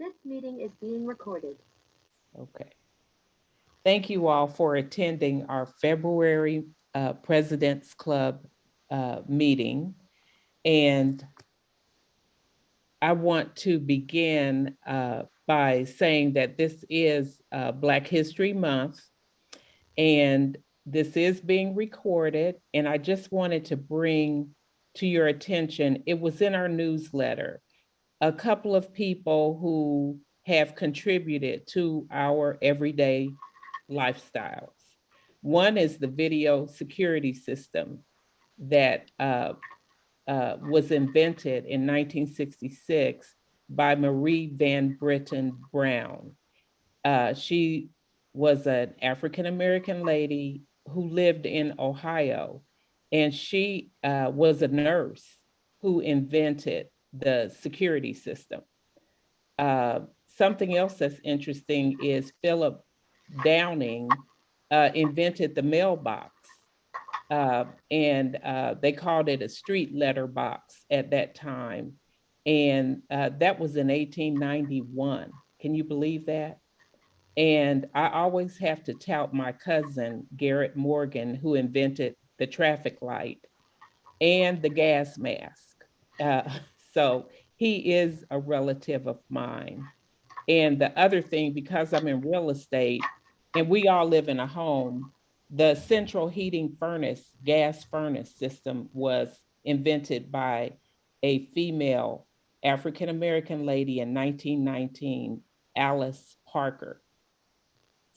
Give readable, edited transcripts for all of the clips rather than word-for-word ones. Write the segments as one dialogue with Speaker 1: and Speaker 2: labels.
Speaker 1: This meeting is being recorded.
Speaker 2: Okay. Thank you all for attending our February President's Club meeting. And I want to begin by saying that this is Black History Month, and this is being recorded. And I just wanted to bring to your attention, it was in our newsletter, a couple of people who have contributed to our everyday lifestyles. One is the video security system that was invented in 1966 by Marie Van Britten Brown. She was an African-American lady who lived in Ohio, and she was a nurse who invented the security system. Something else that's interesting is Phillip Downing invented the mailbox, and they called it a street letter box at that time. And that was in 1891. Can you believe that? And I always have to tout my cousin, Garrett Morgan, who invented the traffic light and the gas mask. Uh, so he is a relative of mine. And the other thing, because I'm in real estate and we all live in a home, the central heating furnace, gas furnace system was invented by a female African-American lady in 1919, Alice Parker.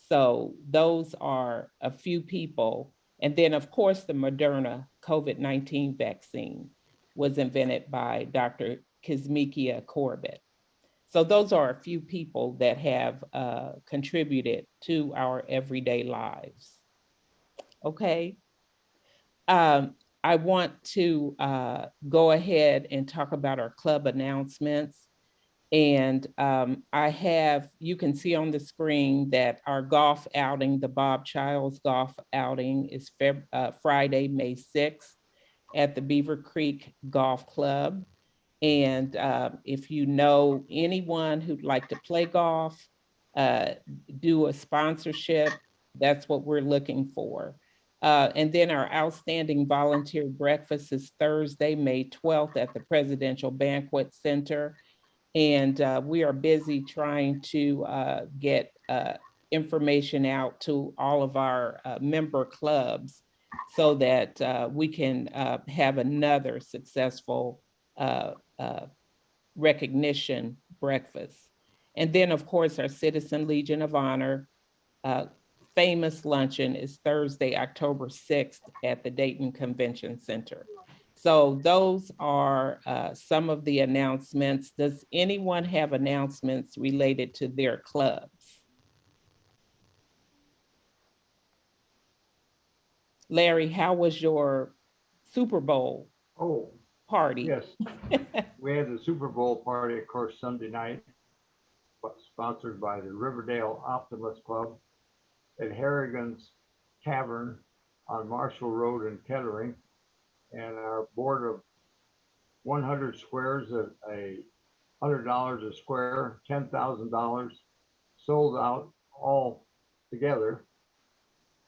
Speaker 2: So those are a few people. And then of course, the Moderna COVID-19 vaccine was invented by Dr. Kizzmekia Corbett. So those are a few people that have contributed to our everyday lives. Okay. I want to go ahead and talk about our club announcements. And I have, you can see on the screen that our golf outing, the Bob Childs golf outing is Friday, May 6th at the Beaver Creek Golf Club. And if you know anyone who'd like to play golf, do a sponsorship, that's what we're looking for. And then our outstanding volunteer breakfast is Thursday, May 12th at the Presidential Banquet Center. And we are busy trying to get information out to all of our member clubs so that we can have another successful recognition breakfast. And then of course, our Citizen Legion of Honor famous luncheon is Thursday, October 6th at the Dayton Convention Center. So those are some of the announcements. Does anyone have announcements related to their clubs? Larry, how was your Super Bowl party?
Speaker 3: Yes, we had the Super Bowl party, of course, Sunday night, sponsored by the Riverdale Optimist Club at Harrigan's Tavern on Marshall Road in Kettering. And our board of 100 squares at $100 a square, $10,000 sold out all together.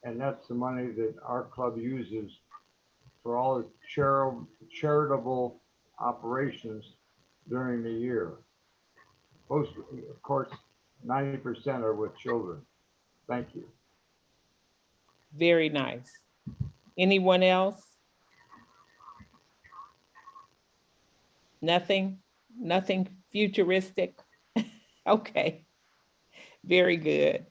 Speaker 3: And that's the money that our club uses for all its charitable operations during the year. Most, of course, 90% are with children. Thank you.
Speaker 2: Very nice. Anyone else? Nothing? Nothing futuristic? Okay, very good.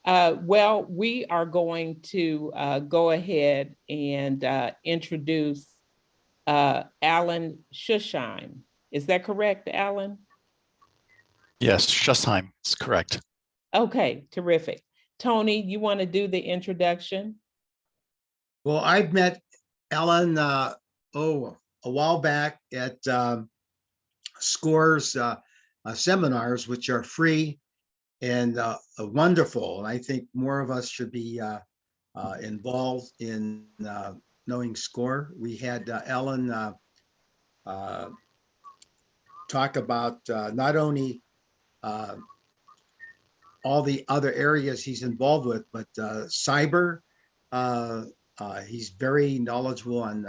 Speaker 2: Well, we are going to go ahead and introduce Alan Schussheim. Is that correct, Alan?
Speaker 4: Yes, Schussheim is correct.
Speaker 2: Okay, terrific. Tony, you want to do the introduction?
Speaker 5: Well, I've met Ellen, a while back at SCORE's seminars, which are free and wonderful. And I think more of us should be involved in knowing SCORE. We had Ellen talk about not only uh, all the other areas he's involved with, but cyber, he's very knowledgeable on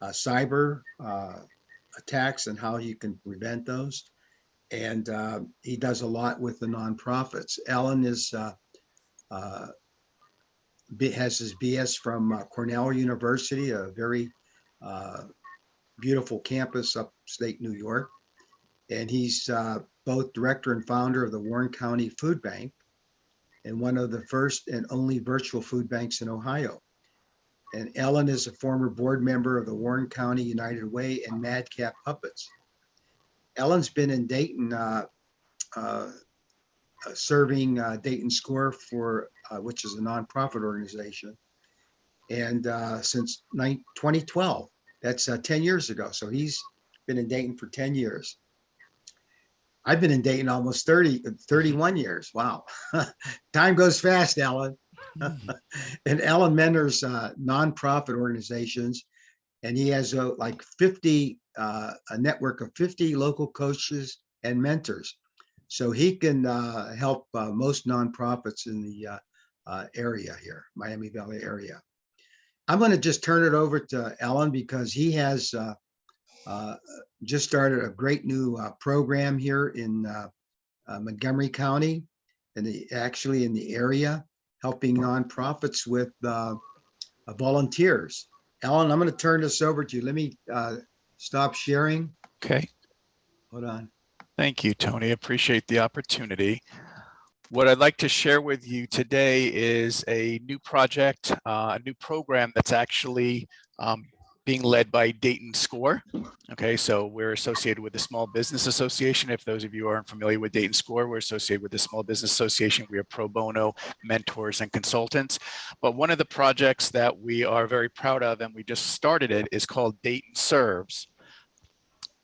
Speaker 5: cyber attacks and how you can prevent those. And he does a lot with the nonprofits. Alan is has his BS from Cornell University, a very beautiful campus upstate New York. And he's both director and founder of the Warren County Foodbank and one of the first and only virtual food banks in Ohio. And Ellen is a former board member of the Warren County United Way and Madcap Puppets. Ellen's been in Dayton serving Dayton Score for, which is a nonprofit organization. And since 2012, that's 10 years ago. So he's been in Dayton for 10 years. I've been in Dayton almost 31 years. Wow. Time goes fast, Ellen. And Ellen mentors nonprofit organizations, and he has like 50, a network of 50 local coaches and mentors. So he can help most nonprofits in the area here, Miami Valley area. I'm going to just turn it over to Ellen because he has just started a great new program here in Montgomery County, and actually in the area, helping nonprofits with volunteers. Ellen, I'm going to turn this over to you. Let me stop sharing.
Speaker 4: Okay.
Speaker 5: Hold on.
Speaker 4: Thank you, Tony. Appreciate the opportunity. What I'd like to share with you today is a new project, a new program that's actually being led by Dayton Score. Okay, so we're associated with the Small Business Association. If those of you aren't familiar with Dayton Score, we're associated with the Small Business Association. We are pro bono mentors and consultants. But one of the projects that we are very proud of, and we just started it, is called Dayton Serves.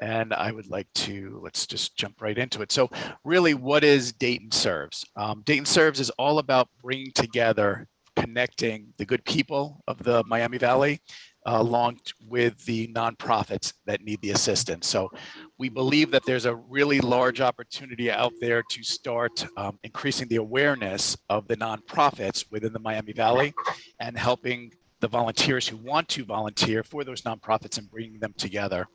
Speaker 4: And I would like to, let's just jump right into it. So really, what is Dayton Serves? Dayton Serves is all about bringing together, connecting the good people of the Miami Valley along with the nonprofits that need the assistance. So we believe that there's a really large opportunity out there to start increasing the awareness of the nonprofits within the Miami Valley and helping the volunteers who want to volunteer for those nonprofits and bringing them together.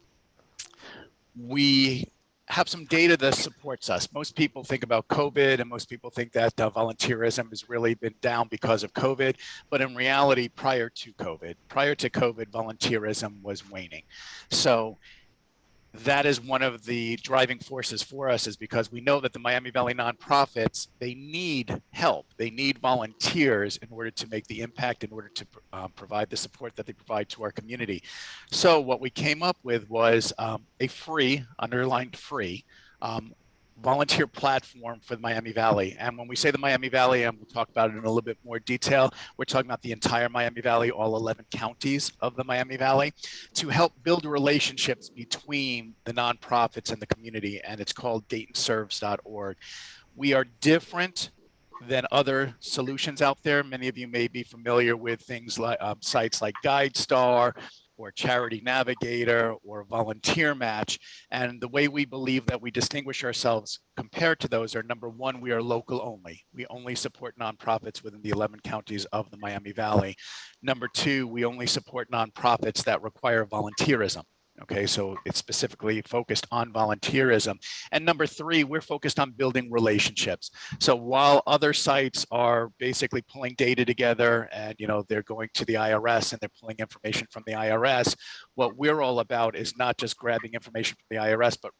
Speaker 4: We have some data that supports us. Most people think about COVID, and most people think that volunteerism has really been down because of COVID. But in reality, prior to COVID, volunteerism was waning. So that is one of the driving forces for us, is because we know that the Miami Valley nonprofits, they need help. They need volunteers in order to make the impact, in order to provide the support that they provide to our community. So what we came up with was a free, underlined free, volunteer platform for the Miami Valley. And when we say the Miami Valley, and we'll talk about it in a little bit more detail, we're talking about the entire Miami Valley, all 11 counties of the Miami Valley, to help build relationships between the nonprofits and the community. And it's called DaytonServes.org. We are different than other solutions out there. Many of you may be familiar with things like sites like GuideStar, or Charity Navigator, or Volunteer Match. And the way we believe that we distinguish ourselves compared to those are, number one, we are local only. We only support nonprofits within the 11 counties of the Miami Valley. Number two, we only support nonprofits that require volunteerism. Okay, so it's specifically focused on volunteerism. And number three, we're focused on building relationships. So while other sites are basically pulling data together and, you know, they're going to the IRS and they're pulling information from the IRS, what we're all about is not just grabbing information from the IRS, but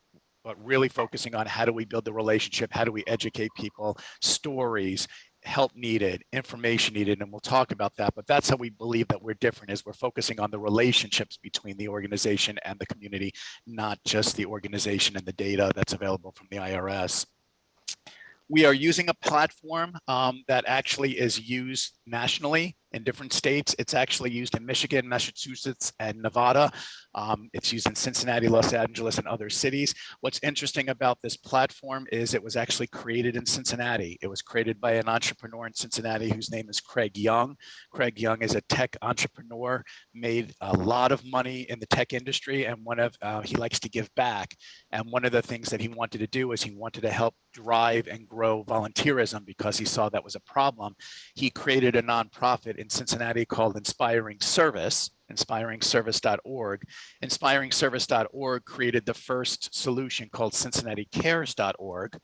Speaker 4: really focusing on how do we build the relationship, how do we educate people, stories, help needed, information needed, and we'll talk about that. But that's how we believe that we're different, is we're focusing on the relationships between the organization and the community, not just the organization and the data that's available from the IRS. We are using a platform that actually is used nationally in different states. It's actually used in Michigan, Massachusetts, and Nevada. It's used in Cincinnati, Los Angeles, and other cities. What's interesting about this platform is it was actually created in Cincinnati. It was created by an entrepreneur in Cincinnati whose name is Craig Young. Craig Young is a tech entrepreneur, made a lot of money in the tech industry, and he likes to give back. And one of the things that he wanted to do is he wanted to help drive and grow volunteerism because he saw that was a problem. He created a nonprofit in Cincinnati called Inspiring Service, inspiringservice.org. Inspiringservice.org created the first solution called CincinnatiCares.org.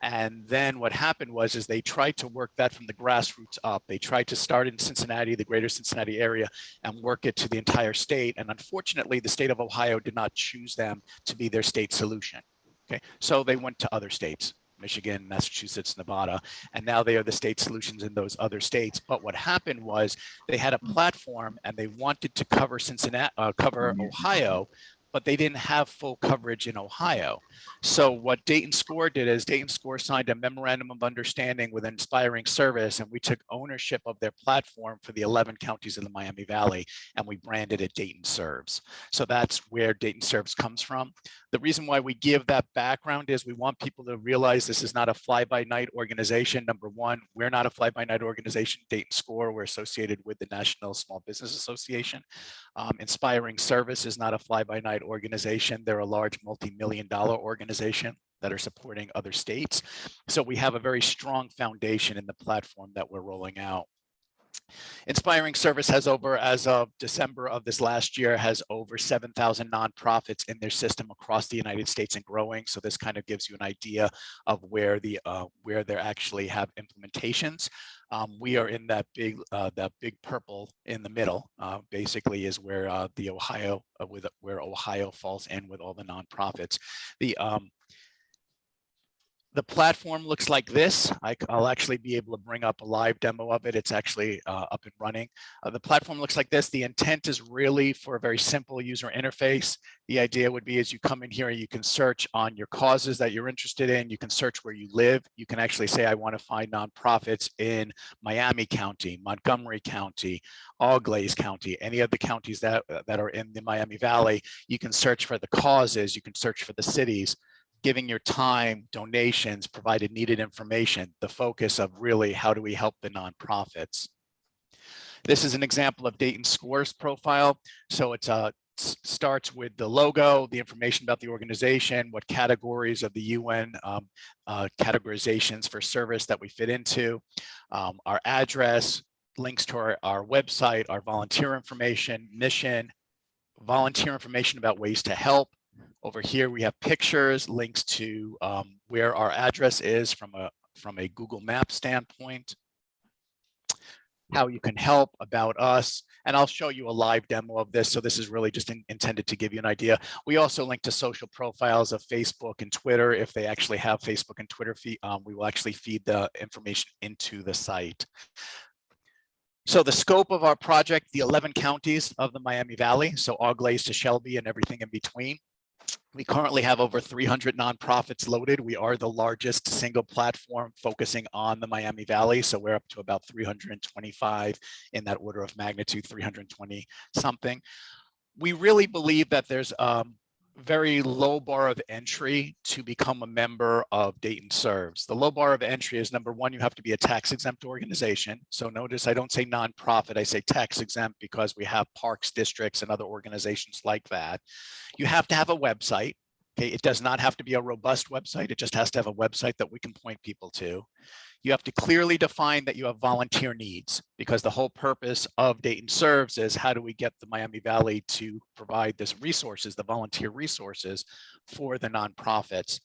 Speaker 4: And then what happened was they tried to work that from the grassroots up. They tried to start in Cincinnati, the greater Cincinnati area, and work it to the entire state. And unfortunately, the state of Ohio did not choose them to be their state solution. Okay, so they went to other states, Michigan, Massachusetts, Nevada, and now they are the state solutions in those other states. But what happened was they had a platform and they wanted to cover cover Ohio, but they didn't have full coverage in Ohio. So what Dayton Score did is Dayton Score signed a memorandum of understanding with Inspiring Service, and we took ownership of their platform for the 11 counties in the Miami Valley, and we branded it Dayton Serves. So that's where Dayton Serves comes from. The reason why we give that background is we want people to realize this is not a fly-by-night organization. Number one, we're not a fly-by-night organization. Dayton Score, we're associated with the National Small Business Association. Inspiring Service is not a fly-by-night organization. They're a large multi-million-dollar organization that are supporting other states. So we have a very strong foundation in the platform that we're rolling out. Inspiring Service has over, as of December of this last year, has over 7,000 nonprofits in their system across the United States and growing. So this kind of gives you an idea of where they actually have implementations. We are in that big purple in the middle. Basically, is where where Ohio falls in with all the nonprofits. The platform looks like this. I'll actually be able to bring up a live demo of it. It's actually up and running. The platform looks like this. The intent is really for a very simple user interface. The idea would be as you come in here, you can search on your causes that you're interested in. You can search where you live. You can actually say, I want to find nonprofits in Miami County, Montgomery County, Auglaize County, any of the counties that are in the Miami Valley. You can search for the causes. You can search for the cities, giving your time, donations, provided needed information, the focus of really how do we help the nonprofits. This is an example of Dayton Score's profile. So it starts with the logo, the information about the organization, what categories of the UN categorizations for service that we fit into, our address, links to our website, our volunteer information, mission, volunteer information about ways to help. Over here, we have pictures, links to where our address is from a Google Maps standpoint, how you can help, about us, and I'll show you a live demo of this. So this is really just intended to give you an idea. We also link to social profiles of Facebook and Twitter. If they actually have Facebook and Twitter feed, we will actually feed the information into the site. So the scope of our project, the 11 counties of the Miami Valley, so Auglaize to Shelby and everything in between. We currently have over 300 nonprofits loaded. We are the largest single platform focusing on the Miami Valley. So we're up to about 325 in that order of magnitude, 320 something. We really believe that there's very low bar of entry to become a member of Dayton Serves. The low bar of entry is, number one, you have to be a tax exempt organization. So notice I don't say nonprofit, I say tax exempt because we have parks, districts, and other organizations like that. You have to have a website. Okay, it does not have to be a robust website. It just has to have a website that we can point people to. You have to clearly define that you have volunteer needs, because the whole purpose of Dayton Serves is how do we get the Miami Valley to provide this resources, the volunteer resources for the nonprofits.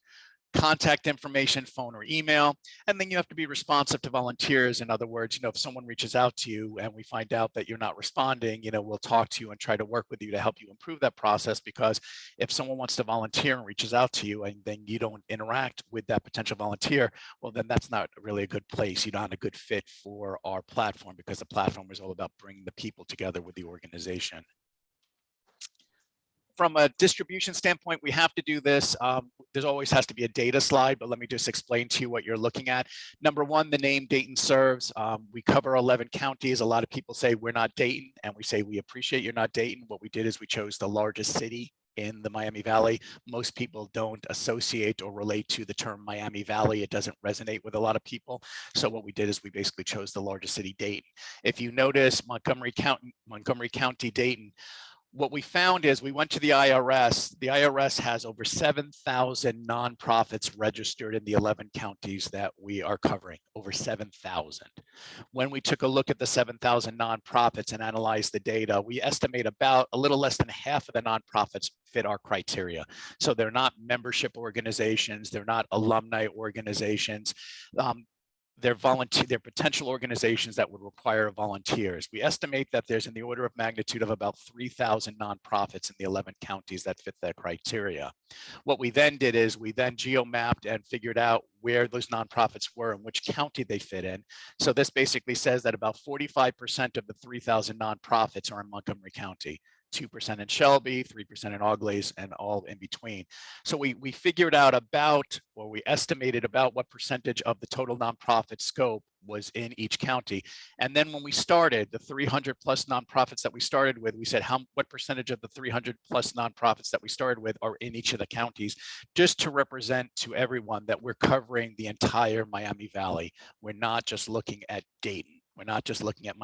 Speaker 4: Contact information, phone or email, and then you have to be responsive to volunteers. In other words, if someone reaches out to you and we find out that you're not responding, we'll talk to you and try to work with you to help you improve that process. Because if someone wants to volunteer and reaches out to you and then you don't interact with that potential volunteer, well, then that's not really a good place. You're not a good fit for our platform, because the platform is all about bringing the people together with the organization. From a distribution standpoint, we have to do this. There always has to be a data slide, but let me just explain to you what you're looking at. Number one, the name Dayton serves. We cover 11 counties. A lot of people say we're not Dayton, and we say we appreciate you're not Dayton. What we did is we chose the largest city in the Miami Valley. Most people don't associate or relate to the term Miami Valley. It doesn't resonate with a lot of people. So what we did is we basically chose the largest city, Dayton. If you notice Montgomery County, Dayton, what we found is we went to the IRS. The IRS has over 7,000 nonprofits registered in the 11 counties that we are covering, over 7,000. When we took a look at the 7,000 nonprofits and analyzed the data, we estimate about a little less than half of the nonprofits fit our criteria. So they're not membership organizations, they're not alumni organizations. They're potential organizations that would require volunteers. We estimate that there's in the order of magnitude of about 3,000 nonprofits in the 11 counties that fit that criteria. What we then did is we then geo-mapped and figured out where those nonprofits were and which county they fit in. So this basically says that about 45% of the 3,000 nonprofits are in Montgomery County. 2% in Shelby, 3% in Auglaize, and all in between. So we figured out about, or we estimated about what percentage of the total nonprofit scope was in each county. And then when we started, the 300 plus nonprofits that we started with, we said what percentage of the 300 plus nonprofits that we started with are in each of the counties, just to represent to everyone that we're covering the entire Miami Valley. We're not just looking at Dayton. We're not just looking at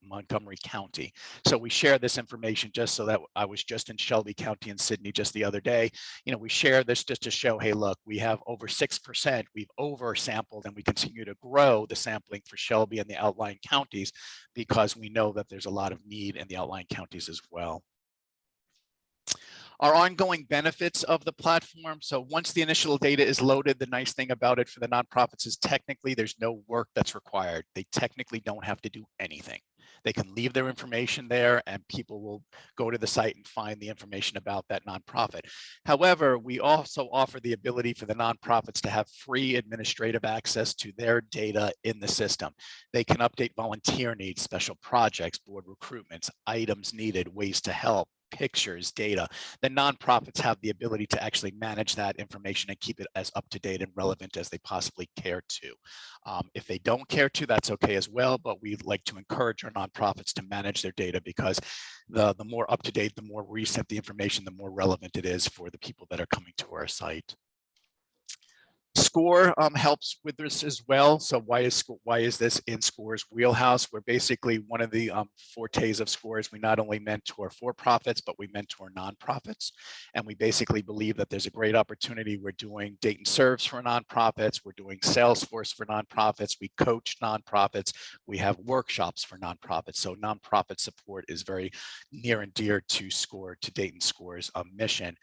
Speaker 4: Montgomery County. So we share this information just so that I was just in Shelby County and Sydney just the other day. You know, we share this just to show, hey, look, we have over 6%. We've oversampled and we continue to grow the sampling for Shelby and the outlying counties because we know that there's a lot of need in the outlying counties as well. Our ongoing benefits of the platform. So once the initial data is loaded, the nice thing about it for the nonprofits is technically there's no work that's required. They technically don't have to do anything. They can leave their information there and people will go to the site and find the information about that nonprofit. However, we also offer the ability for the nonprofits to have free administrative access to their data in the system. They can update volunteer needs, special projects, board recruitments, items needed, ways to help, pictures, data. The nonprofits have the ability to actually manage that information and keep it as up to date and relevant as they possibly care to. If they don't care to, that's okay as well, but we like to encourage our nonprofits to manage their data because the more up to date, the more recent the information, the more relevant it is for the people that are coming to our site. Score helps with this as well. So why is this in Score's wheelhouse? We're basically one of the fortes of Scores. We not only mentor for-profits, but we mentor nonprofits. And we basically believe that there's a great opportunity. We're doing Dayton Serves for nonprofits. We're doing Salesforce for nonprofits. We coach nonprofits. We have workshops for nonprofits. So nonprofit support is very near and dear to Dayton Score's mission.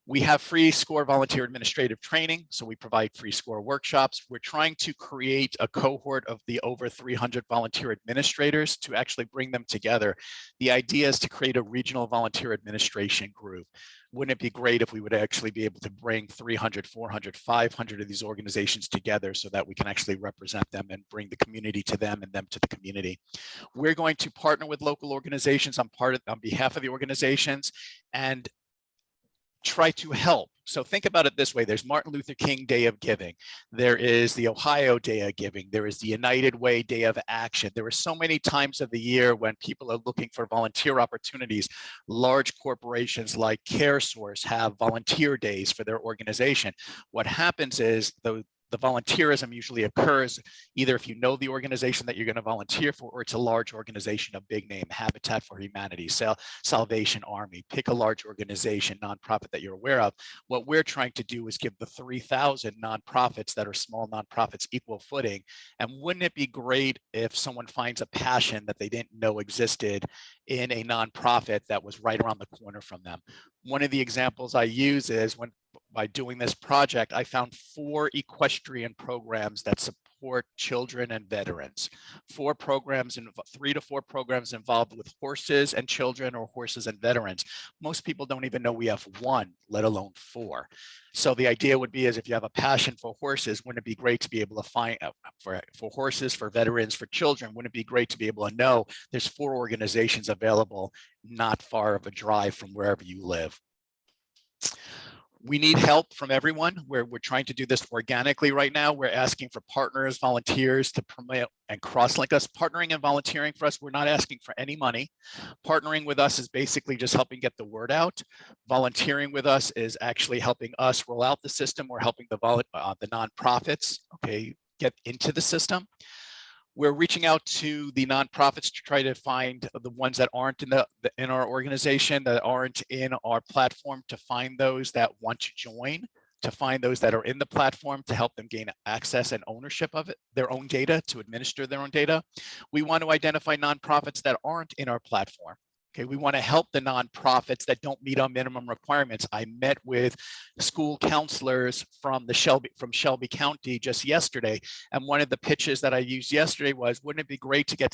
Speaker 4: We have free SCORE volunteer administrative training, so we provide free SCORE workshops. We're trying to create a cohort of the over 300 volunteer administrators to actually bring them together. The idea is to create a regional volunteer administration group. Wouldn't it be great if we would actually be able to bring 300, 400, 500 of these organizations together so that we can actually represent them and bring the community to them and them to the community? We're going to partner with local organizations on behalf of the organizations and try to help. So think about it this way. There's Martin Luther King Day of Giving. There is the Ohio Day of Giving. There is the United Way Day of Action. There are so many times of the year when people are looking for volunteer opportunities. Large corporations like CareSource have volunteer days for their organization. What happens is the volunteerism usually occurs either if you know the organization that you're going to volunteer for, or it's a large organization, a big name, Habitat for Humanity, Salvation Army, pick a large organization, nonprofit that you're aware of. What we're trying to do is give the 3,000 nonprofits that are small nonprofits equal footing. And wouldn't it be great if someone finds a passion that they didn't know existed in a nonprofit that was right around the corner from them? One of the examples I use is by doing this project, I found 4 equestrian programs that support children and veterans. 3 to 4 programs involved with horses and children, or horses and veterans. Most people don't even know we have 1, let alone 4. So the idea would be is if you have a passion for horses, wouldn't it be great to be able to find for horses, for veterans, for children, wouldn't it be great to be able to know there's 4 organizations available not far of a drive from wherever you live? We need help from everyone. We're trying to do this organically right now. We're asking for partners, volunteers to promote and cross-link us. Partnering and volunteering for us, we're not asking for any money. Partnering with us is basically just helping get the word out. Volunteering with us is actually helping us roll out the system. We're helping the nonprofits, okay, get into the system. We're reaching out to the nonprofits to try to find the ones that aren't in our organization, that aren't in our platform, to find those that want to join, to find those that are in the platform, to help them gain access and ownership of it, their own data, to administer their own data. We want to identify nonprofits that aren't in our platform. Okay, we want to help the nonprofits that don't meet our minimum requirements. I met with school counselors from Shelby County just yesterday, and one of the pitches that I used yesterday was, wouldn't it be great to get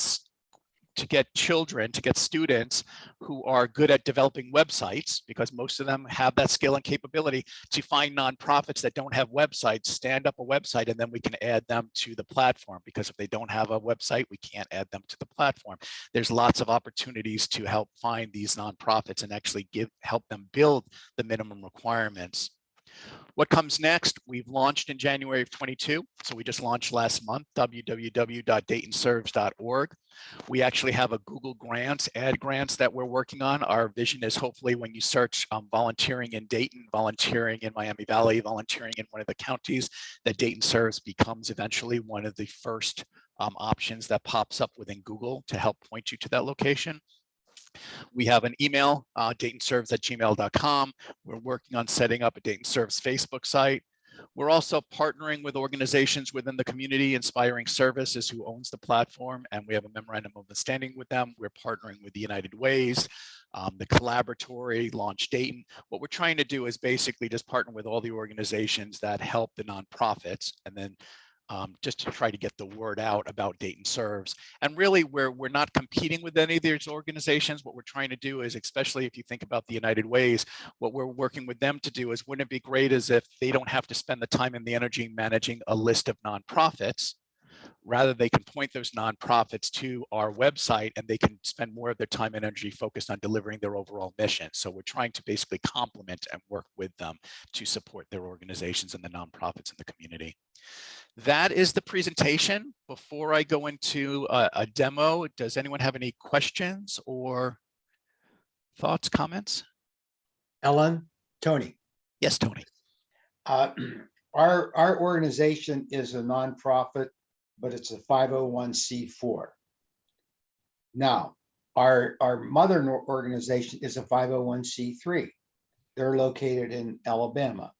Speaker 4: students who are good at developing websites, because most of them have that skill and capability, to find nonprofits that don't have websites, stand up a website, and then we can add them to the platform. Because if they don't have a website, we can't add them to the platform. There's lots of opportunities to help find these nonprofits and actually help them build the minimum requirements. What comes next? We've launched in January of 22. So we just launched last month, www.daytonserves.org. We actually have a Google Grants, ad grants that we're working on. Our vision is, hopefully when you search volunteering in Dayton, volunteering in Miami Valley, volunteering in one of the counties, that Dayton Serves becomes eventually one of the first options that pops up within Google to help point you to that location. We have an email, daytonserves@gmail.com. We're working on setting up a Dayton Serves Facebook site. We're also partnering with organizations within the community. Inspiring Services, who owns the platform, and we have a memorandum of understanding with them. We're partnering with the United Ways, the Collaboratory, Launch Dayton. What we're trying to do is basically just partner with all the organizations that help the nonprofits, and then just to try to get the word out about Dayton Serves. And really, we're not competing with any of these organizations. What we're trying to do is, especially if you think about the United Ways, what we're working with them to do is, wouldn't it be great as if they don't have to spend the time and the energy managing a list of nonprofits? Rather, they can point those nonprofits to our website, and they can spend more of their time and energy focused on delivering their overall mission. So we're trying to basically complement and work with them to support their organizations and the nonprofits in the community. That is the presentation. Before I go into a demo, does anyone have any questions or thoughts, comments?
Speaker 5: Ellen, Tony.
Speaker 4: Yes, Tony.
Speaker 5: Our organization is a nonprofit, but it's a 501c4. Now, our mother organization is a 501c3. They're located in Alabama.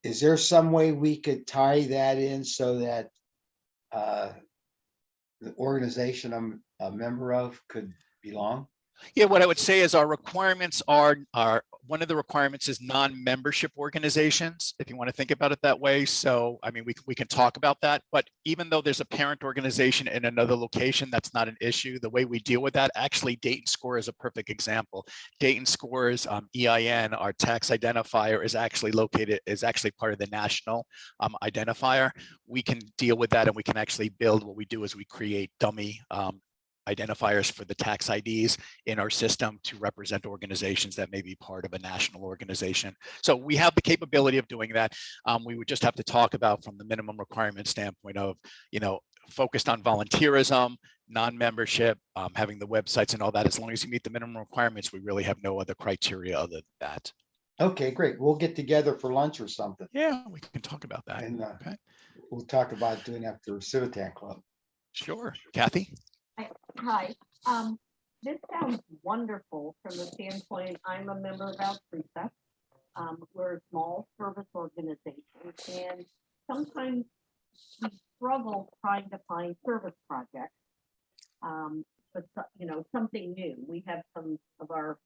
Speaker 5: Is there some way we could tie that in so that the organization I'm a member of could belong?
Speaker 4: Yeah, what I would say is our requirements are one of the requirements is non-membership organizations, if you want to think about it that way. So, I mean, we can talk about that, but even though there's a parent organization in another location, that's not an issue. The way we deal with that, actually, Dayton Score is a perfect example. Dayton Score's EIN, our tax identifier, is actually part of the national identifier. We can deal with that, and we can actually build. What we do is we create dummy identifiers for the tax IDs in our system to represent organizations that may be part of a national organization. So we have the capability of doing that. We would just have to talk about, from the minimum requirement standpoint of, focused on volunteerism, non-membership, having the websites and all that. As long as you meet the minimum requirements, we really have no other criteria other than that.
Speaker 5: Okay, great. We'll get together for lunch or something.
Speaker 4: Yeah, we can talk about that.
Speaker 5: And
Speaker 4: okay.
Speaker 5: We'll talk about doing after Civitan Club.
Speaker 4: Sure. Kathy?
Speaker 1: Hi. This sounds wonderful from the standpoint, I'm a member of our precept. We're a small service organization, and sometimes we struggle trying to find service projects. But something new. We have some of our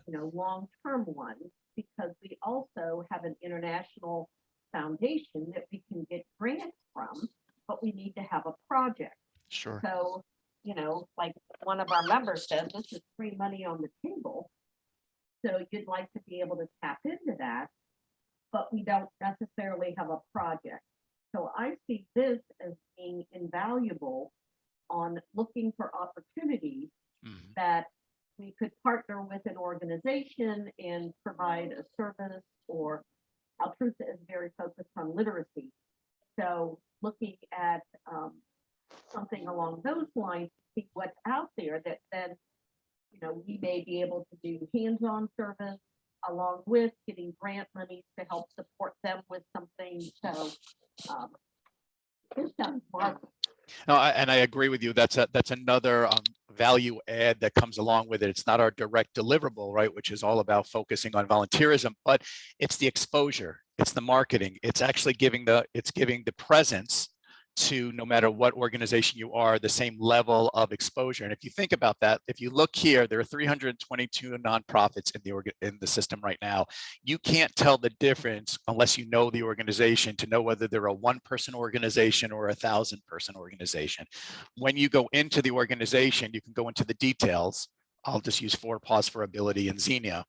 Speaker 1: long-term ones, because we also have an international foundation that we can get grants from, but we need to have a project.
Speaker 4: Sure.
Speaker 1: So, like one of our members said, this is free money on the table. So you'd like to be able to tap into that, but we don't necessarily have a project. So I see this as being invaluable on looking for opportunities that we could partner with an organization and provide a service, or Altrusa is very focused on literacy. So looking at something along those lines, to see what's out there that then, we may be able to do hands-on service along with getting grant money to help support them with something. So this sounds marvelous.
Speaker 4: No, and I agree with you. That's another value add that comes along with it. It's not our direct deliverable, right? Which is all about focusing on volunteerism, but it's the exposure, it's the marketing, it's actually giving the presence to, no matter what organization you are, the same level of exposure. And if you think about that, if you look here, there are 322 nonprofits in the system right now. You can't tell the difference unless you know the organization to know whether they're a one-person organization or a 1,000-person organization. When you go into the organization, you can go into the details. I'll just use 4paws for Ability and Xenia.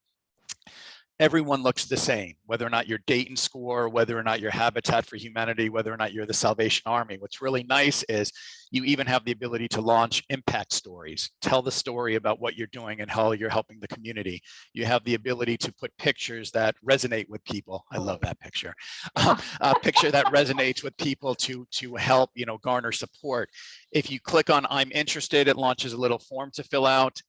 Speaker 4: Everyone looks the same, whether or not you're Dayton Score, whether or not you're Habitat for Humanity, whether or not you're the Salvation Army. What's really nice is you even have the ability to launch impact stories, tell the story about what you're doing and how you're helping the community. You have the ability to put pictures that resonate with people. I love that picture. A picture that resonates with people to help, garner support. If you click on I'm interested, it launches a little form to fill out.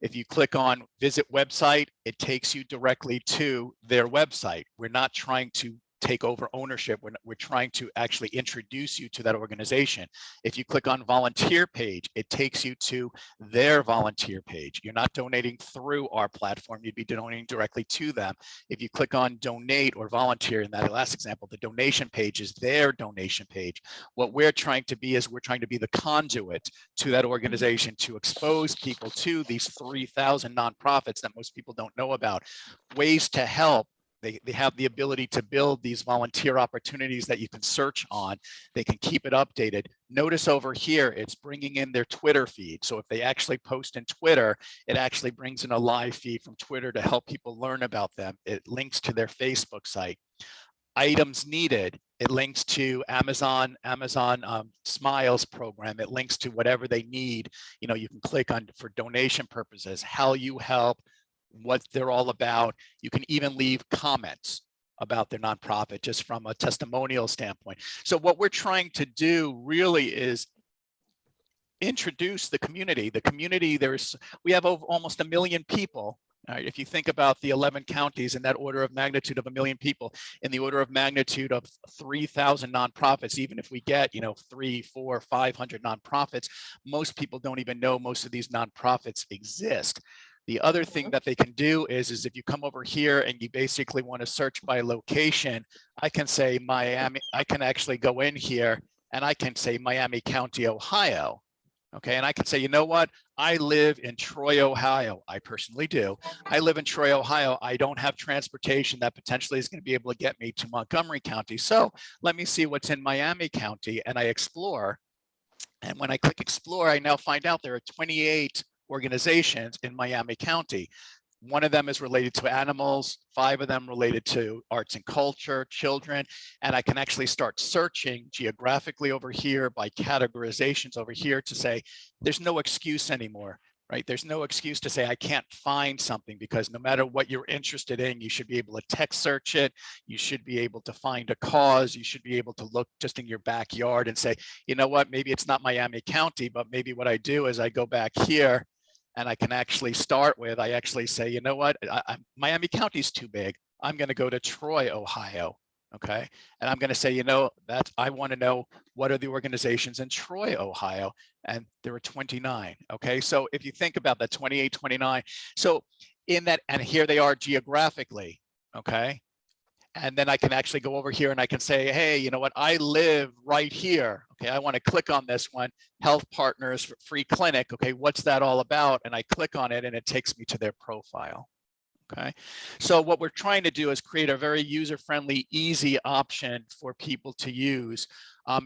Speaker 4: If you click on visit website, it takes you directly to their website. We're not trying to take over ownership. We're trying to actually introduce you to that organization. If you click on volunteer page, it takes you to their volunteer page. You're not donating through our platform. You'd be donating directly to them. If you click on donate or volunteer in that last example, the donation page is their donation page. What we're trying to be is we're trying to be the conduit to that organization to expose people to these 3,000 nonprofits that most people don't know about, ways to help. They have the ability to build these volunteer opportunities that you can search on. They can keep it updated. Notice over here, it's bringing in their Twitter feed. So if they actually post in Twitter, it actually brings in a live feed from Twitter to help people learn about them. It links to their Facebook site. Items needed, it links to Amazon Smiles program. It links to whatever they need. You can click on for donation purposes, how you help, what they're all about. You can even leave comments about their nonprofit just from a testimonial standpoint. So what we're trying to do really is introduce the community. We have almost 1 million people. If you think about the 11 counties in that order of magnitude of 1 million people, in the order of magnitude of 3,000 nonprofits, even if we get 300, 400, 500 nonprofits, most people don't even know most of these nonprofits exist. The other thing that they can do is if you come over here and you basically want to search by location, I can say Miami. I can actually go in here and I can say Miami County, Ohio. Okay, and I can say, you know what? I live in Troy, Ohio. I personally do. I live in Troy, Ohio. I don't have transportation that potentially is going to be able to get me to Montgomery County. So let me see what's in Miami County, and I explore. And when I click explore, I now find out there are 28 organizations in Miami County. One of them is related to animals, 5 of them related to arts and culture, children, and I can actually start searching geographically over here by categorizations over here to say, there's no excuse anymore, right? There's no excuse to say I can't find something, because no matter what you're interested in, you should be able to text search it. You should be able to find a cause. You should be able to look just in your backyard and say, you know what, maybe it's not Miami County, but maybe what I do is I go back here and I can actually start with, I actually say, you know what, Miami County is too big. I'm going to go to Troy, Ohio. Okay. And I'm going to say, I want to know what are the organizations in Troy, Ohio. And there are 29. Okay. So if you think about that, 28, 29. So in that, and here they are geographically. Okay. And then I can actually go over here and I can say, hey, you know what, I live right here. Okay, I want to click on this one, Health Partners for Free Clinic. Okay, what's that all about? And I click on it and it takes me to their profile. Okay, so what we're trying to do is create a very user-friendly, easy option for people to use.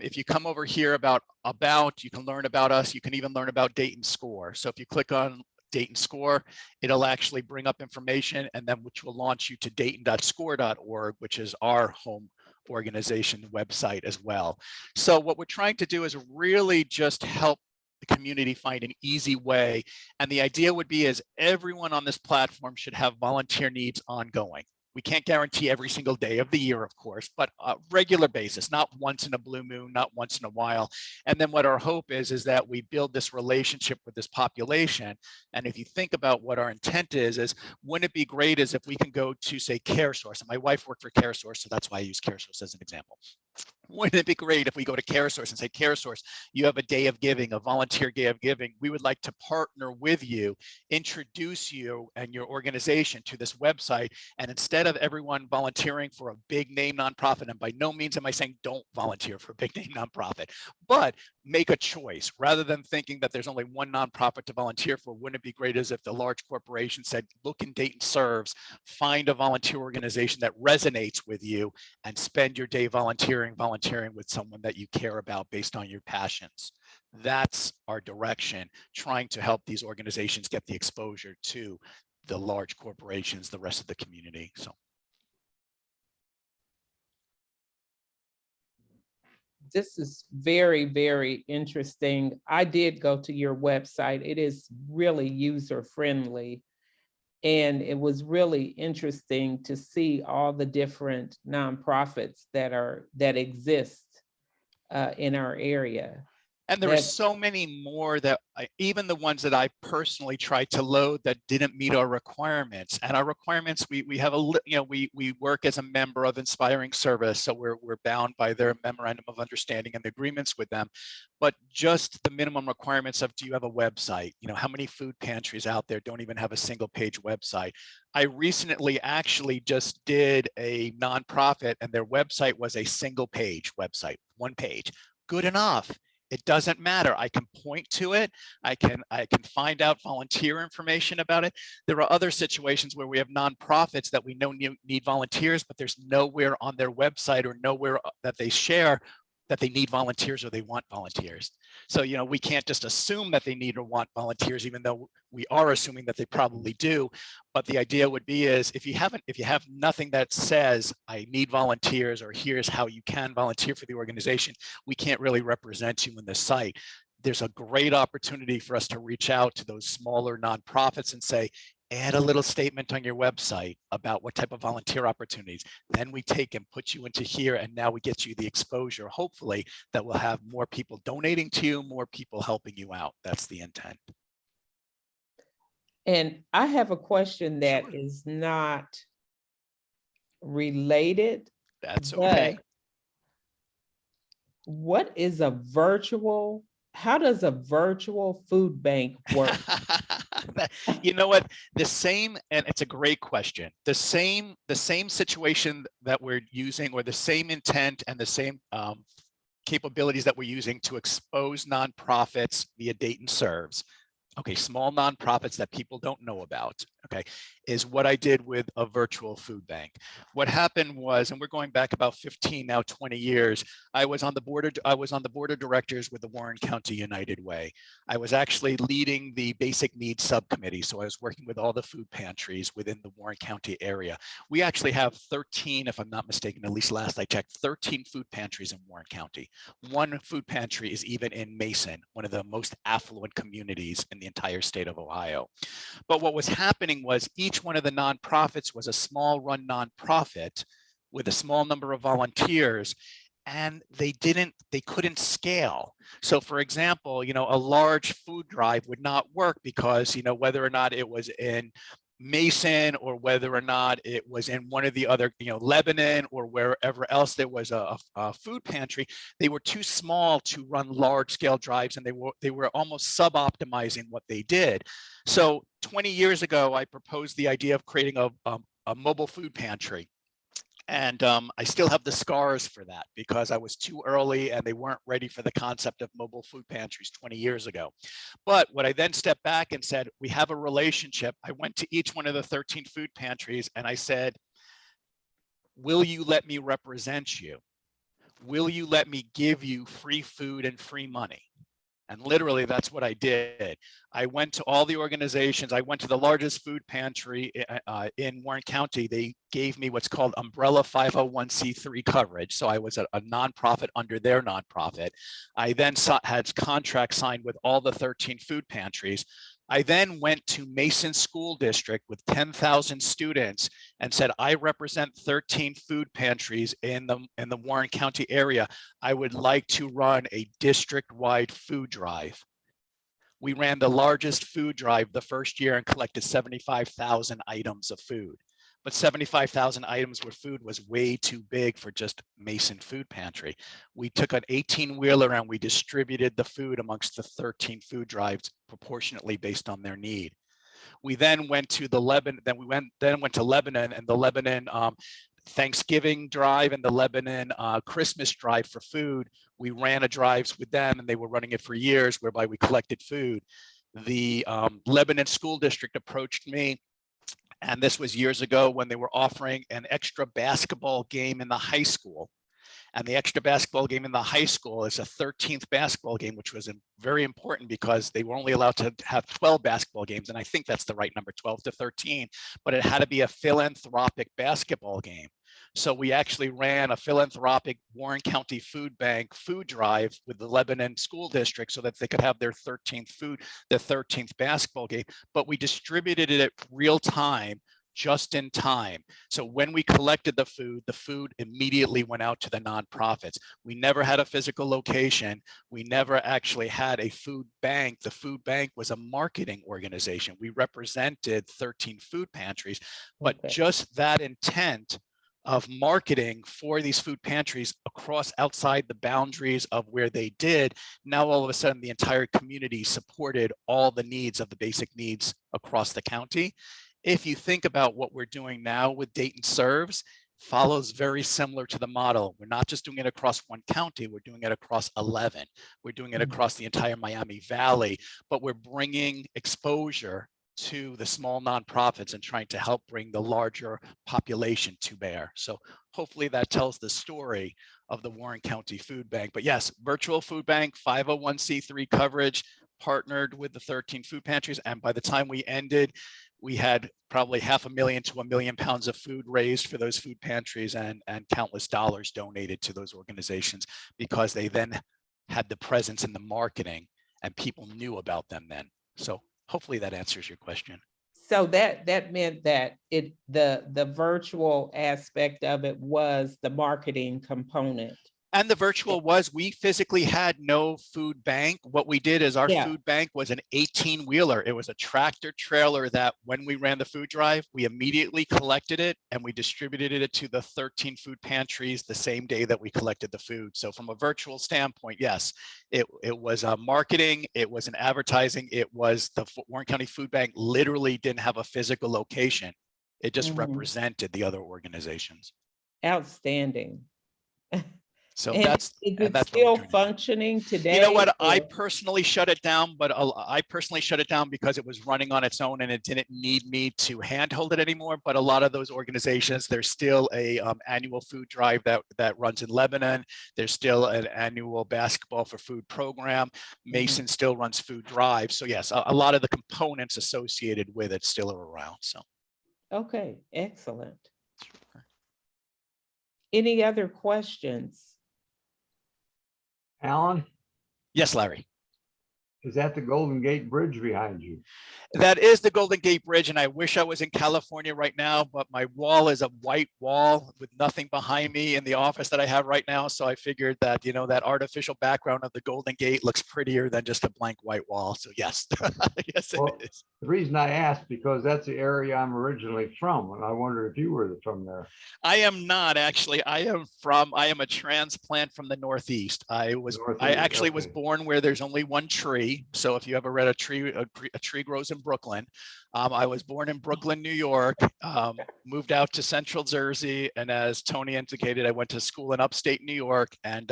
Speaker 4: If you come over here about, you can learn about us. You can even learn about Dayton Score. So if you click on Dayton Score, it'll actually bring up information, and then which will launch you to dayton.score.org, which is our home organization website as well. So what we're trying to do is really just help the community find an easy way. And the idea would be is everyone on this platform should have volunteer needs ongoing. We can't guarantee every single day of the year, of course, but a regular basis, not once in a blue moon, not once in a while. And then what our hope is that we build this relationship with this population. And if you think about what our intent is wouldn't it be great is if we can go to, say, CareSource, and my wife worked for CareSource, so that's why I use CareSource as an example. Wouldn't it be great if we go to CareSource and say, CareSource, you have a day of giving, a volunteer day of giving. We would like to partner with you, introduce you and your organization to this website. And instead of everyone volunteering for a big name nonprofit, and by no means am I saying don't volunteer for a big name nonprofit, but make a choice rather than thinking that there's only one nonprofit to volunteer for. Wouldn't it be great as if the large corporation said, look in Dayton Serves, find a volunteer organization that resonates with you and spend your day volunteering with someone that you care about based on your passions. That's our direction, trying to help these organizations get the exposure to the large corporations, the rest of the community. So.
Speaker 2: This is very, very interesting. I did go to your website. It is really user-friendly. And it was really interesting to see all the different nonprofits that exist in our area.
Speaker 4: And there were so many more that even the ones that I personally tried to load that didn't meet our requirements. And our requirements, we have we work as a member of Inspiring Service, so we're bound by their memorandum of understanding and the agreements with them. But just the minimum requirements of, do you have a website? How many food pantries out there don't even have a single page website? I recently actually just did a nonprofit, and their website was a single page website, one page. Good enough. It doesn't matter. I can point to it. I can find out volunteer information about it. There are other situations where we have nonprofits that we know need volunteers, but there's nowhere on their website or nowhere that they share that they need volunteers or they want volunteers. So, we can't just assume that they need or want volunteers, even though we are assuming that they probably do. But the idea would be is if you have nothing that says I need volunteers or here's how you can volunteer for the organization, we can't really represent you in the site. There's a great opportunity for us to reach out to those smaller nonprofits and say, add a little statement on your website about what type of volunteer opportunities. Then we take and put you into here, and now we get you the exposure, hopefully, that will have more people donating to you, more people helping you out. That's the intent.
Speaker 2: And I have a question that is not related.
Speaker 4: That's okay.
Speaker 2: What is how does a virtual food bank work?
Speaker 4: You know what, and it's a great question. The same situation that we're using, or the same intent and the same capabilities that we're using to expose nonprofits via Dayton Serves, okay, small nonprofits that people don't know about, okay, is what I did with a virtual food bank. What happened was, and we're going back about 15, now 20 years, I was on the board of directors with the Warren County United Way. I was actually leading the basic needs subcommittee. So I was working with all the food pantries within the Warren County area. We actually have 13, if I'm not mistaken, at least last I checked, 13 food pantries in Warren County. One food pantry is even in Mason, one of the most affluent communities in the entire state of Ohio. But what was happening was each one of the nonprofits was a small run nonprofit with a small number of volunteers, and they couldn't scale. So for example, a large food drive would not work because, whether or not it was in Mason or whether or not it was in one of the other, Lebanon or wherever else there was a food pantry, they were too small to run large scale drives, and they were almost sub-optimizing what they did. So 20 years ago, I proposed the idea of creating a mobile food pantry. And I still have the scars for that because I was too early and they weren't ready for the concept of mobile food pantries 20 years ago. But what I then stepped back and said, we have a relationship. I went to each one of the 13 food pantries and I said, will you let me represent you? Will you let me give you free food and free money? And literally, that's what I did. I went to all the organizations. I went to the largest food pantry in Warren County. They gave me what's called umbrella 501c3 coverage. So I was a nonprofit under their nonprofit. I then had contracts signed with all the 13 food pantries. I then went to Mason School District with 10,000 students and said, I represent 13 food pantries in the Warren County area. I would like to run a district-wide food drive. We ran the largest food drive the first year and collected 75,000 items of food. But 75,000 items with food was way too big for just Mason Food Pantry. We took an 18-wheeler and we distributed the food amongst the 13 food drives proportionately based on their need. We then went to the Lebanon, went to Lebanon, and the Lebanon Thanksgiving drive and the Lebanon Christmas drive for food. We ran a drives with them, and they were running it for years, whereby we collected food. The Lebanon School District approached me, and this was years ago when they were offering an extra basketball game in the high school. And the extra basketball game in the high school is a 13th basketball game, which was very important because they were only allowed to have 12 basketball games. And I think that's the right number, 12 to 13, but it had to be a philanthropic basketball game. So we actually ran a philanthropic Warren County Foodbank food drive with the Lebanon School District so that they could have their 13th basketball game, but we distributed it real time, just in time. So when we collected the food immediately went out to the nonprofits. We never had a physical location. We never actually had a food bank. The food bank was a marketing organization. We represented 13 food pantries, but just that intent of marketing for these food pantries across outside the boundaries of where they did, now all of a sudden the entire community supported all the needs of the basic needs across the county. If you think about what we're doing now with Dayton Serves, follows very similar to the model. We're not just doing it across one county, we're doing it across 11. We're doing it across the entire Miami Valley, but we're bringing exposure to the small nonprofits and trying to help bring the larger population to bear. So hopefully that tells the story of the Warren County Food Bank. But yes, virtual food bank, 501c3 coverage, partnered with the 13 food pantries. And by the time we ended, we had probably 500,000 to 1 million pounds of food raised for those food pantries and countless dollars donated to those organizations because they then had the presence in the marketing and people knew about them then. So hopefully that answers your question.
Speaker 2: So that meant that the virtual aspect of it was the marketing component.
Speaker 4: And the virtual was, we physically had no food bank. What we did is our food bank was an 18-wheeler. It was a tractor trailer that when we ran the food drive, we immediately collected it and we distributed it to the 13 food pantries the same day that we collected the food. So from a virtual standpoint, yes, it was marketing, it was an advertising, it was the Warren County Food Bank literally didn't have a physical location. It just represented the other organizations.
Speaker 2: Outstanding.
Speaker 4: So
Speaker 2: and
Speaker 4: that's
Speaker 2: still functioning today.
Speaker 4: You know what? I personally shut it down, but I personally shut it down because it was running on its own and it didn't need me to handhold it anymore. But a lot of those organizations, there's still a annual food drive that runs in Lebanon. There's still an annual basketball for food program. Mason still runs food drives. So yes, a lot of the components associated with it still are around. So.
Speaker 2: Okay, excellent. Any other questions?
Speaker 3: Alan,
Speaker 4: Yes, Larry.
Speaker 3: is that the Golden Gate Bridge behind you?
Speaker 4: That is the Golden Gate Bridge, and I wish I was in California right now, but my wall is a white wall with nothing behind me in the office that I have right now. So I figured that, you know, that artificial background of the Golden Gate looks prettier than just a blank white wall. So yes, yes,
Speaker 3: Well,
Speaker 4: it is.
Speaker 3: The reason I asked, because that's the area I'm originally from, and I wonder if you were from there.
Speaker 4: I am not actually. I am a transplant from the Northeast. I actually was born where there's only one tree. So if you ever read a tree grows in Brooklyn. I was born in Brooklyn, New York, moved out to Central Jersey. And as Tony indicated, I went to school in upstate New York, and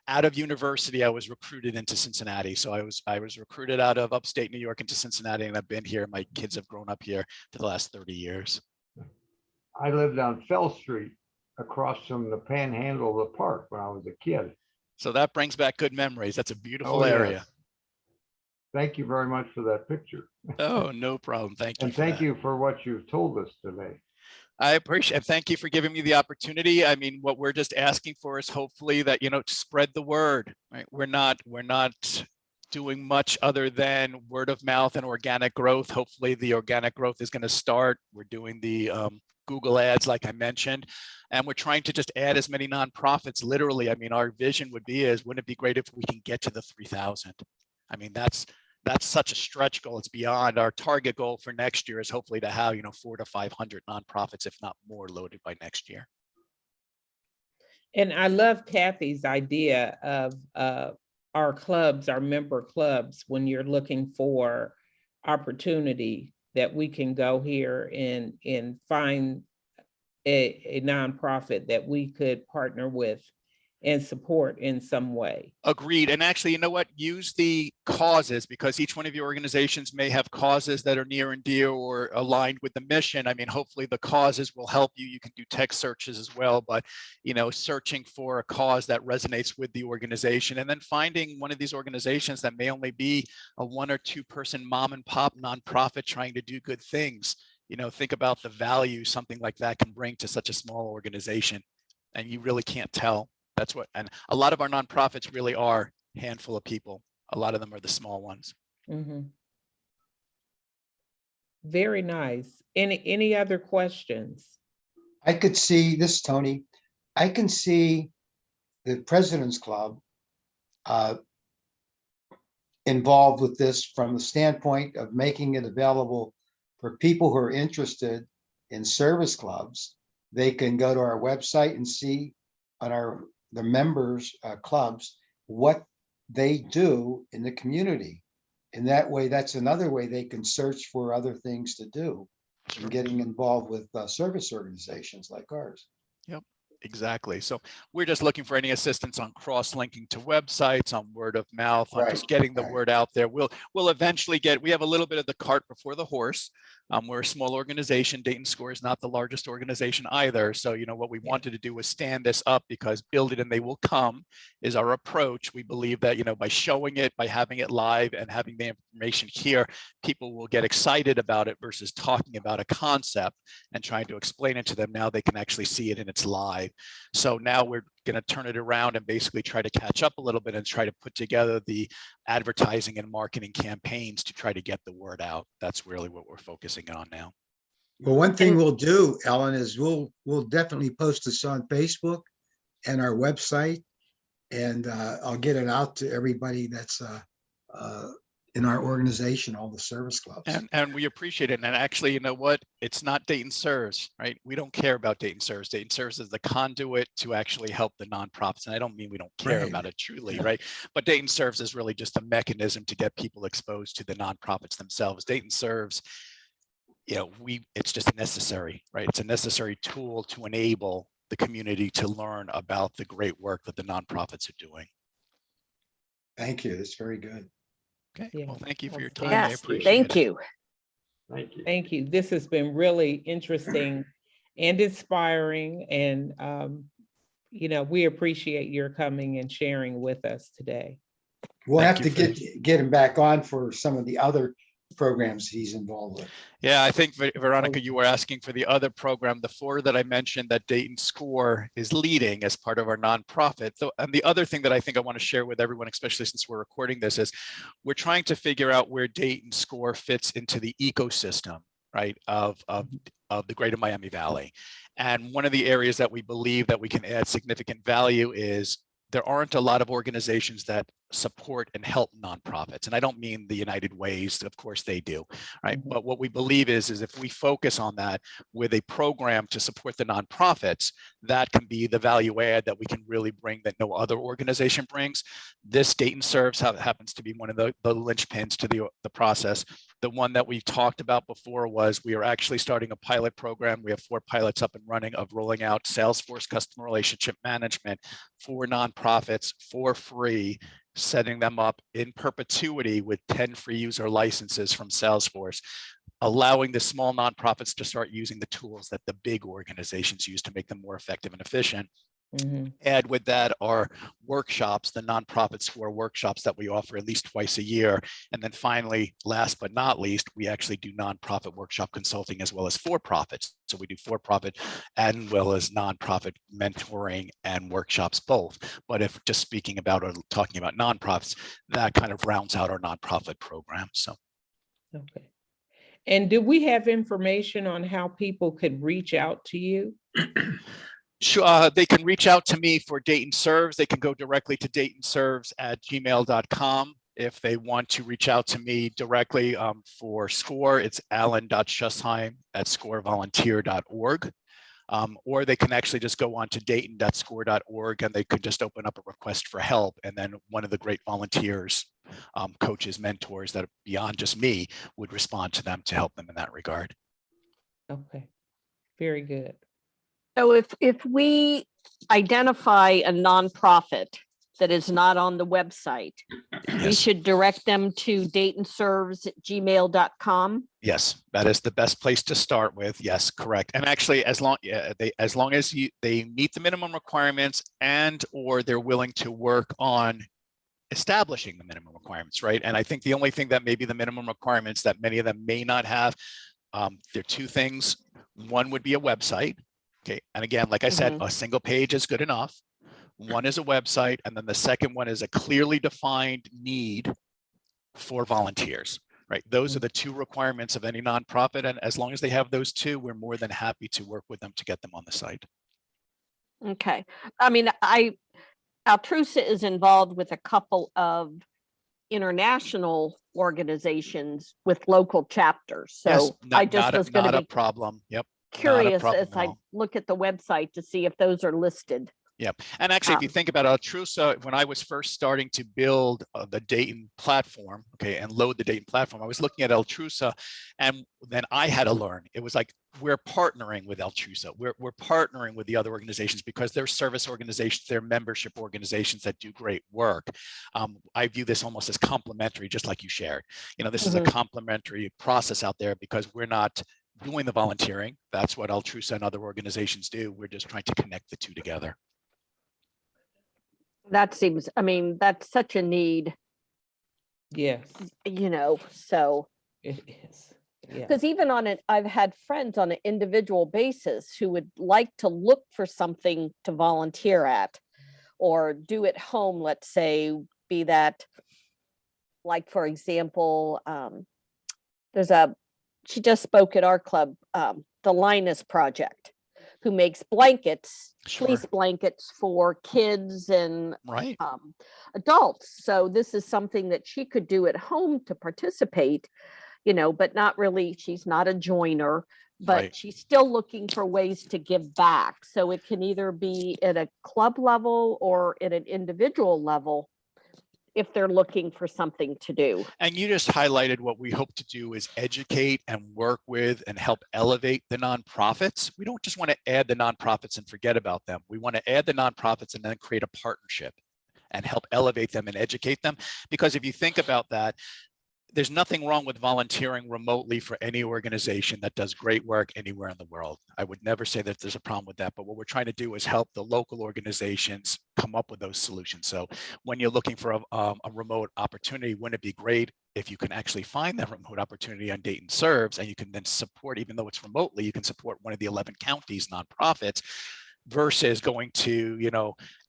Speaker 4: out of university, I was recruited into Cincinnati. So I was recruited out of upstate New York into Cincinnati, and I've been here. My kids have grown up here for the last 30 years.
Speaker 3: I lived on Fell Street across from the panhandle of the park when I was a kid.
Speaker 4: So that brings back good memories. That's a beautiful area.
Speaker 3: Yes. thank you very much for that picture.
Speaker 4: Oh, no problem. Thank you.
Speaker 3: And
Speaker 4: for
Speaker 3: thank
Speaker 4: that.
Speaker 3: you for what you've told us today.
Speaker 4: I appreciate it. Thank you for giving me the opportunity. I mean, what we're just asking for is hopefully that, to spread the word, right? We're not doing much other than word of mouth and organic growth. Hopefully the organic growth is going to start. We're doing the Google ads, like I mentioned, and we're trying to just add as many nonprofits. Literally, I mean, our vision would be is, wouldn't it be great if we can get to the 3,000? I mean, that's such a stretch goal. It's beyond our target goal for next year is hopefully to have, 400 to 500 nonprofits, if not more, loaded by next year.
Speaker 2: And I love Kathy's idea of our clubs, our member clubs, when you're looking for opportunity that we can go here and find a nonprofit that we could partner with and support in some way.
Speaker 4: Agreed. And actually, you know what? Use the causes, because each one of your organizations may have causes that are near and dear or aligned with the mission. I mean, hopefully the causes will help you. You can do text searches as well, but, searching for a cause that resonates with the organization, and then finding one of these organizations that may only be a 1 or 2 person mom and pop nonprofit trying to do good things. Think about the value something like that can bring to such a small organization, and you really can't tell. That's what, and a lot of our nonprofits really are a handful of people. A lot of them are the small ones.
Speaker 2: Mm-hmm. Very nice. Any other questions?
Speaker 5: I could see this, Tony. I can see the President's Club involved with this from the standpoint of making it available for people who are interested in service clubs. They can go to our website and see on the members clubs what they do in the community. And that way, that's another way they can search for other things to do and getting involved with service organizations like ours.
Speaker 4: Yep, exactly. So we're just looking for any assistance on cross-linking to websites, on word of mouth, on just getting the word out there. We'll eventually we have a little bit of the cart before the horse. We're a small organization. Dayton Score is not the largest organization either. So, what we wanted to do was stand this up, because build it and they will come is our approach. We believe that, by showing it, by having it live and having the information here, people will get excited about it versus talking about a concept and trying to explain it to them. Now they can actually see it and it's live. So now we're going to turn it around and basically try to catch up a little bit and try to put together the advertising and marketing campaigns to try to get the word out. That's really what we're focusing on now.
Speaker 5: Well, one thing we'll do, Ellen, is we'll definitely post this on Facebook and our website, and I'll get it out to everybody that's in our organization, all the service clubs.
Speaker 4: And we appreciate it. And actually, you know what? It's not Dayton Serves, right? We don't care about Dayton Serves. Dayton Serves is the conduit to actually help the nonprofits. And I don't mean we don't care about it truly, right? But Dayton Serves is really just a mechanism to get people exposed to the nonprofits themselves. Dayton Serves, it's just necessary, right? It's a necessary tool to enable the community to learn about the great work that the nonprofits are doing.
Speaker 5: Thank you. That's very good.
Speaker 4: Okay.
Speaker 2: Yeah.
Speaker 4: Well, thank you for your time.
Speaker 6: Yes,
Speaker 4: I appreciate
Speaker 6: thank
Speaker 4: it.
Speaker 6: you.
Speaker 3: Thank you.
Speaker 2: Thank you. This has been really interesting and inspiring. And, we appreciate your coming and sharing with us today.
Speaker 5: We'll
Speaker 4: Thank
Speaker 5: have to
Speaker 4: you
Speaker 5: get him back on for some of the other programs he's involved with.
Speaker 4: Yeah, I think, Veronica, you were asking for the other program, the 4 that I mentioned that Dayton Score is leading as part of our nonprofit. So, and the other thing that I think I want to share with everyone, especially since we're recording this, is we're trying to figure out where Dayton Score fits into the ecosystem, right, of the greater Miami Valley. And one of the areas that we believe that we can add significant value is there aren't a lot of organizations that support and help nonprofits. And I don't mean the United Ways, of course they do, right?
Speaker 2: Mhm.
Speaker 4: But what we believe is if we focus on that with a program to support the nonprofits, that can be the value add that we can really bring that no other organization brings. This Dayton Serves happens to be one of the linchpins to the process. The one that we talked about before was we are actually starting a pilot program. We have 4 pilots up and running of rolling out Salesforce customer relationship management for nonprofits for free, setting them up in perpetuity with 10 free user licenses from Salesforce, allowing the small nonprofits to start using the tools that the big organizations use to make them more effective and efficient.
Speaker 2: Mhm.
Speaker 4: Add with that our workshops, the nonprofit score workshops that we offer at least twice a year. And then finally, last but not least, we actually do nonprofit workshop consulting as well as for-profits. So we do for-profit as well as nonprofit mentoring and workshops both. But if just speaking about or talking about nonprofits, that kind of rounds out our nonprofit program. So.
Speaker 2: Okay. And do we have information on how people could reach out to you?
Speaker 4: Sure, they can reach out to me for Dayton Serves. They can go directly to daytonserves@gmail.com. If they want to reach out to me directly for SCORE, it's alan.schussheim@scorevolunteer.org. Or they can actually just go on to dayton.score.org and they could just open up a request for help. And then one of the great volunteers, coaches, mentors that are beyond just me would respond to them to help them in that regard.
Speaker 2: Okay, very good.
Speaker 1: So if we identify a nonprofit that is not on the website, we
Speaker 4: Yes.
Speaker 1: should direct them to daytonserves@gmail.com.
Speaker 4: Yes, that is the best place to start with. Yes, correct. And actually, as long as they meet the minimum requirements and or they're willing to work on establishing the minimum requirements, right? And I think the only thing that maybe the minimum requirements that many of them may not have, there are two things. One would be a website. Okay, and again, like I said, a single page is good enough. One is a website, and then the second one is a clearly defined need for volunteers. Right, those are the two requirements of any nonprofit, and as long as they have those two, we're more than happy to work with them to get them on the site.
Speaker 1: Okay. I mean, Altrusa is involved with a couple of international organizations with local chapters. So
Speaker 4: Yes,
Speaker 1: I just was going
Speaker 4: not
Speaker 1: to
Speaker 4: a
Speaker 1: be
Speaker 4: problem. Yep.
Speaker 1: curious
Speaker 4: problem
Speaker 1: as
Speaker 4: at
Speaker 1: I
Speaker 4: all.
Speaker 1: look at the website to see if those are listed.
Speaker 4: Yeah, and actually, if you think about Altrusa, when I was first starting to build the Dayton platform, okay, and load the Dayton platform, I was looking at Altrusa, and then I had to learn. It was like, we're partnering with Altrusa. We're partnering with the other organizations because they're service organizations, they're membership organizations that do great work. I view this almost as complementary, just like you shared. You know, this is a complementary process out there because we're not doing the volunteering. That's what Altrusa and other organizations do. We're just trying to connect the two together.
Speaker 1: That seems, I mean, that's such a need,
Speaker 2: Yes,
Speaker 1: so.
Speaker 2: it is. Yeah.
Speaker 1: Because even on it, I've had friends on an individual basis who would like to look for something to volunteer at or do at home, let's say, be that, like, for example, she just spoke at our club, the Linus Project, who makes blankets, fleece blankets for kids and adults. So this is something that she could do at home to participate, but not really, she's not a joiner, but she's still looking for ways to give back. So it can either be at a club level or at an individual level if they're looking for something to do.
Speaker 4: And you just highlighted what we hope to do is educate and work with and help elevate the nonprofits. We don't just want to add the nonprofits and forget about them. We want to add the nonprofits and then create a partnership and help elevate them and educate them. Because if you think about that, there's nothing wrong with volunteering remotely for any organization that does great work anywhere in the world. I would never say that there's a problem with that, but what we're trying to do is help the local organizations come up with those solutions. So when you're looking for a remote opportunity, wouldn't it be great if you can actually find that remote opportunity on Dayton Serves and you can then support, even though it's remotely, you can support one of the 11 counties nonprofits versus going to,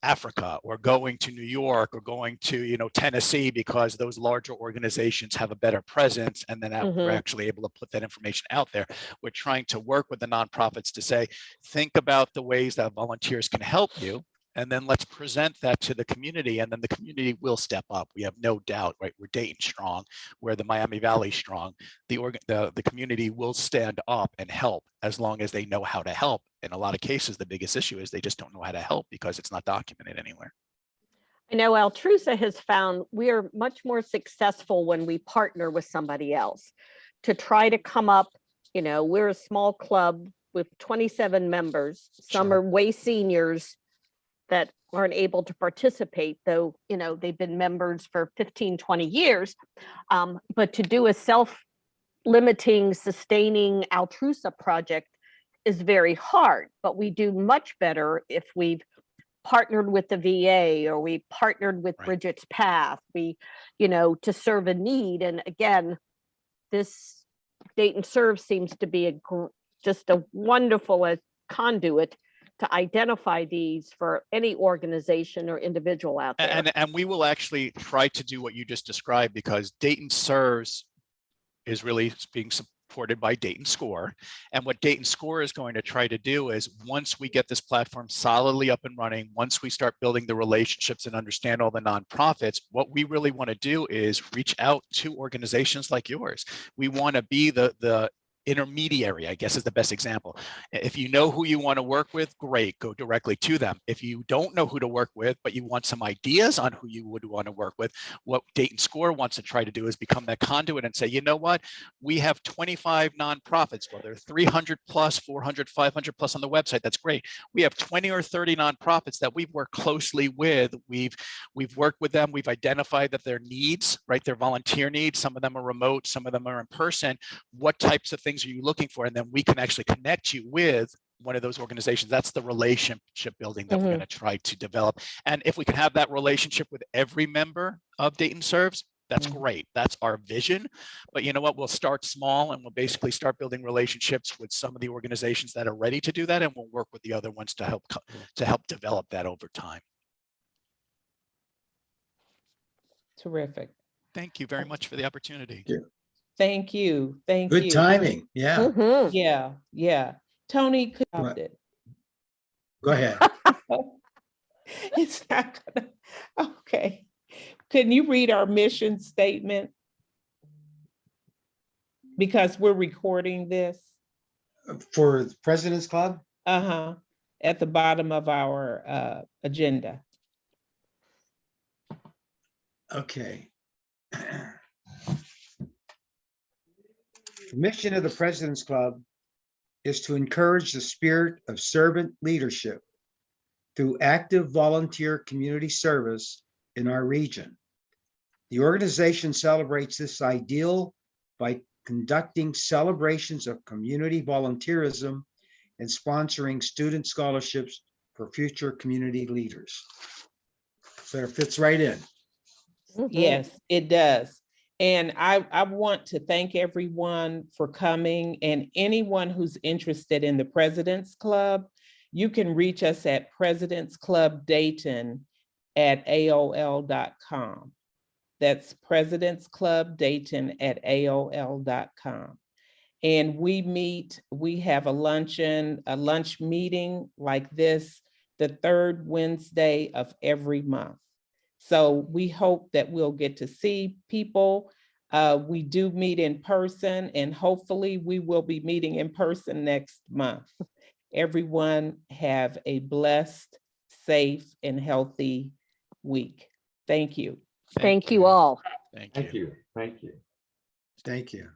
Speaker 4: Africa or going to New York or going to, Tennessee, because those larger organizations have a better presence. And then we're actually able to put that information out there. We're trying to work with the nonprofits to say, think about the ways that volunteers can help you. And then let's present that to the community, and then the community will step up. We have no doubt, right? We're Dayton strong, we're the Miami Valley strong. The community will stand up and help as long as they know how to help. In a lot of cases, the biggest issue is they just don't know how to help because it's not documented anywhere.
Speaker 1: I know Altrusa has found we are much more successful when we partner with somebody else to try to come up, we're a small club with 27 members. Some are way seniors that aren't able to participate, though, they've been members for 15, 20 years. But to do a self-limiting, sustaining Altrusa project is very hard, but we do much better if we've partnered with the VA, or we partnered with
Speaker 4: Right.
Speaker 1: Bridget's Path, we, to serve a need. And again, this Dayton Serve seems to be just a wonderful conduit to identify these for any organization or individual out there.
Speaker 4: And we will actually try to do what you just described, because Dayton Serves is really being supported by Dayton Score. And what Dayton Score is going to try to do is, once we get this platform solidly up and running, once we start building the relationships and understand all the nonprofits, what we really want to do is reach out to organizations like yours. We want to be the intermediary, I guess, is the best example. If you know who you want to work with, great, go directly to them. If you don't know who to work with, but you want some ideas on who you would want to work with, what Dayton Score wants to try to do is become that conduit and say, you know what, we have 25 nonprofits, whether 300 plus, 400, 500 plus on the website, that's great. We have 20 or 30 nonprofits that we've worked closely with. We've worked with them. We've identified that their needs, right, their volunteer needs, some of them are remote, some of them are in person. What types of things are you looking for? And then we can actually connect you with one of those organizations. That's the relationship building that we're going to try to develop. And if we can have that relationship with every member of Dayton Serves, that's great. That's our vision. But you know what? We'll start small, and we'll basically start building relationships with some of the organizations that are ready to do that, and we'll work with the other ones to help develop that over time.
Speaker 2: Terrific.
Speaker 4: Thank you very much for the opportunity.
Speaker 2: Thank you. Thank
Speaker 5: Good
Speaker 2: you.
Speaker 5: timing. Yeah.
Speaker 1: Mhm.
Speaker 2: Yeah. Tony, could
Speaker 5: Right.
Speaker 2: it.
Speaker 5: Go ahead.
Speaker 2: It's not gonna, okay. Can you read our mission statement? Because we're recording this.
Speaker 5: For the President's Club?
Speaker 2: At the bottom of our agenda.
Speaker 5: Okay. The mission of the President's Club is to encourage the spirit of servant leadership through active volunteer community service in our region. The organization celebrates this ideal by conducting celebrations of community volunteerism and sponsoring student scholarships for future community leaders. So it fits right in.
Speaker 2: Yes, it does. And I want to thank everyone for coming, and anyone who's interested in the President's Club, you can reach us at presidentsclubdayton@aol.com. That's presidentsclubdayton@aol.com. And we have a lunch meeting like this, the third Wednesday of every month. So we hope that we'll get to see people. We do meet in person, and hopefully we will be meeting in person next month. Everyone have a blessed, safe, and healthy week. Thank you.
Speaker 1: Thank you all.
Speaker 4: Thank
Speaker 3: Thank
Speaker 4: you.
Speaker 3: you. Thank you.
Speaker 5: Thank you.